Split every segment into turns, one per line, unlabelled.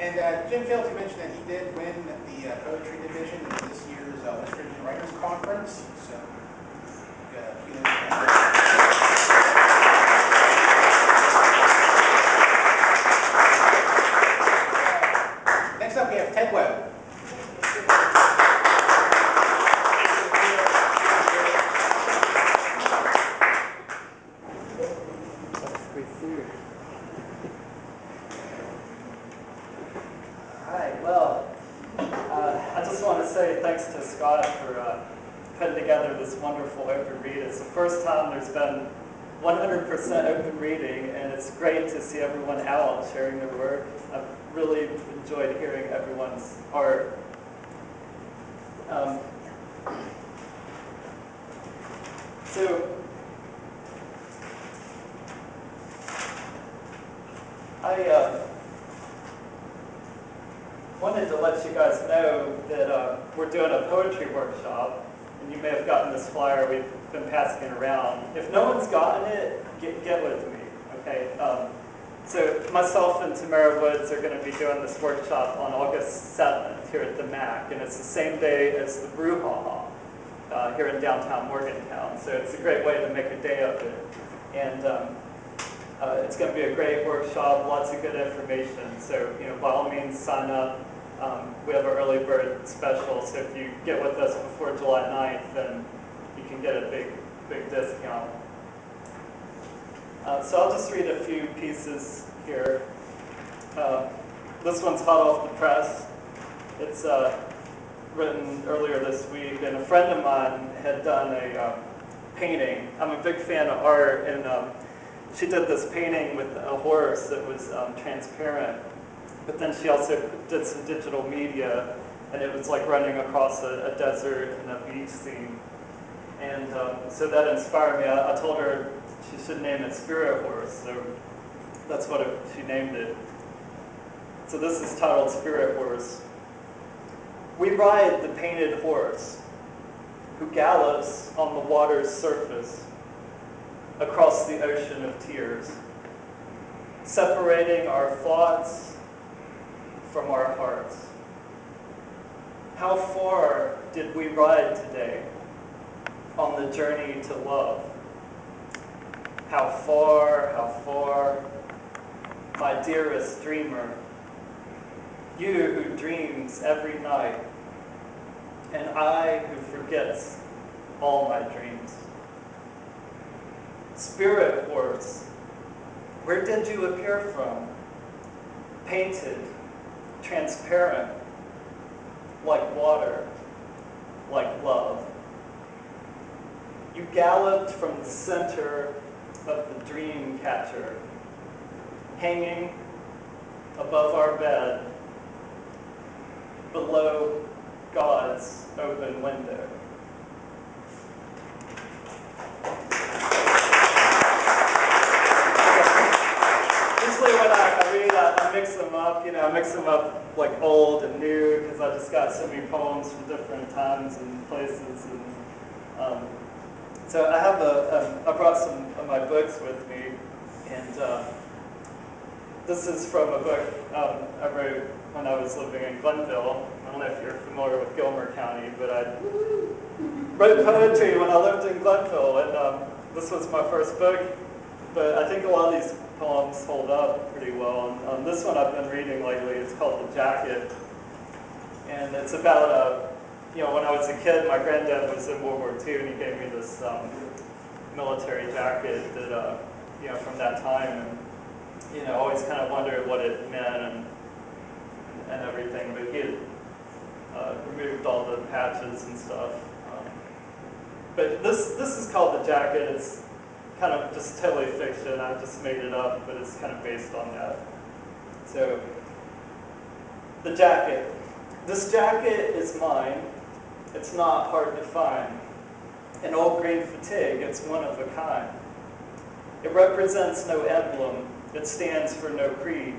And Jim failed to mention that he did win the poetry division in this year's West Virginia Writers Conference. So, next up we have Ted Webb.
I just want to say thanks to Scott for putting together this wonderful open read. It's the first time there's been 100% open reading, and it's great to see everyone out sharing their work. I've really enjoyed hearing everyone's art. So I wanted to let you guys know that we're doing a poetry workshop, and you may have gotten this flyer. We've been passing it around. If no one's gotten it, get with me, okay? So myself and Tamara Woods are going to be doing this workshop on August 7th here at the MAC, and it's the same day as the brouhaha here in downtown Morgantown. So it's a great way to make a day of it. And it's going to be a great workshop, lots of good information. So, by all means, sign up. We have an early bird special, so if you get with us before July 9th, then you can get a big discount. So I'll just read a few pieces here. This one's hot off the press. It's written earlier this week, and a friend of mine had done a painting. I'm a big fan of art, and she did this painting with a horse that was transparent, but then she also did some digital media, and it was like running across a desert and a beach scene. And so that inspired me. I told her she should name it Spirit Horse, so that's what she named it. So this is titled Spirit Horse. We ride the painted horse who gallops on the water's surface across the ocean of tears, separating our thoughts from our hearts. How far did we ride today on the journey to love? How far, my dearest dreamer, you who dreams every night, and I who forgets all my dreams. Spirit horse, where did you appear from? Painted, transparent, like water, like love. You galloped from the center of the dream catcher, hanging above our bed, below God's open window. Usually when I read, I mix them up, I mix them up like old and new, because I just got so many poems from different times and places. And so I have I brought some of my books with me, and this is from a book I wrote when I was living in Glenville. I don't know if you're familiar with Gilmer County, but I wrote poetry when I lived in Glenville, and this was my first book. But I think a lot of these poems hold up pretty well. And this one I've been reading lately. It's called The Jacket, and it's about when I was a kid, my granddad was in World War II, and he gave me this military jacket that from that time, and I always kind of wondered what it meant and everything. But he had removed all the patches and stuff. But this is called The Jacket. It's kind of just totally fiction. I just made it up, but it's kind of based on that. So, The Jacket. This jacket is mine. It's not hard to find. An old green fatigue, it's one of a kind. It represents no emblem. It stands for no creed.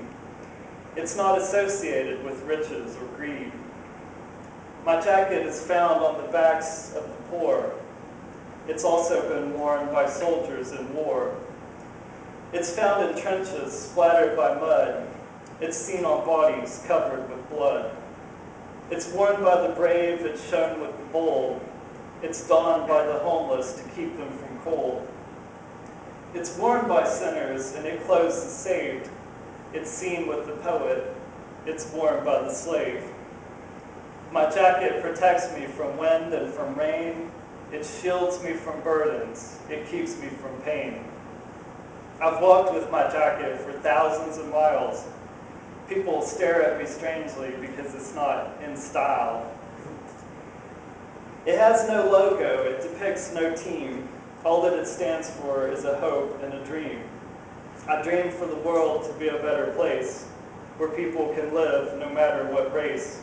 It's not associated with riches or greed. My jacket is found on the backs of the poor. It's also been worn by soldiers in war. It's found in trenches splattered by mud. It's seen on bodies covered with blood. It's worn by the brave, it's shown with the bold. It's donned by the homeless to keep them from cold. It's worn by sinners, and it clothes the saved. It's seen with the poet. It's worn by the slave. My jacket protects me from wind and from rain. It shields me from burdens. It keeps me from pain. I've walked with my jacket for thousands of miles. People stare at me strangely because it's not in style. It has no logo, it depicts no team. All that it stands for is a hope and a dream. I dream for the world to be a better place, where people can live no matter what race.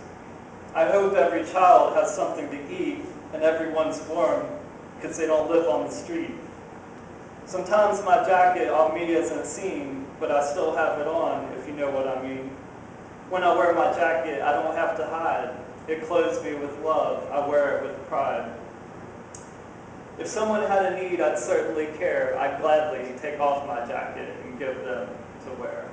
I hope every child has something to eat and everyone's warm because they don't live on the street. Sometimes my jacket on me isn't seen, but I still have it on, if you know what I mean. When I wear my jacket, I don't have to hide. It clothes me with love. I wear it with pride. If someone had a need, I'd certainly care. I'd gladly take off my jacket and give them to wear.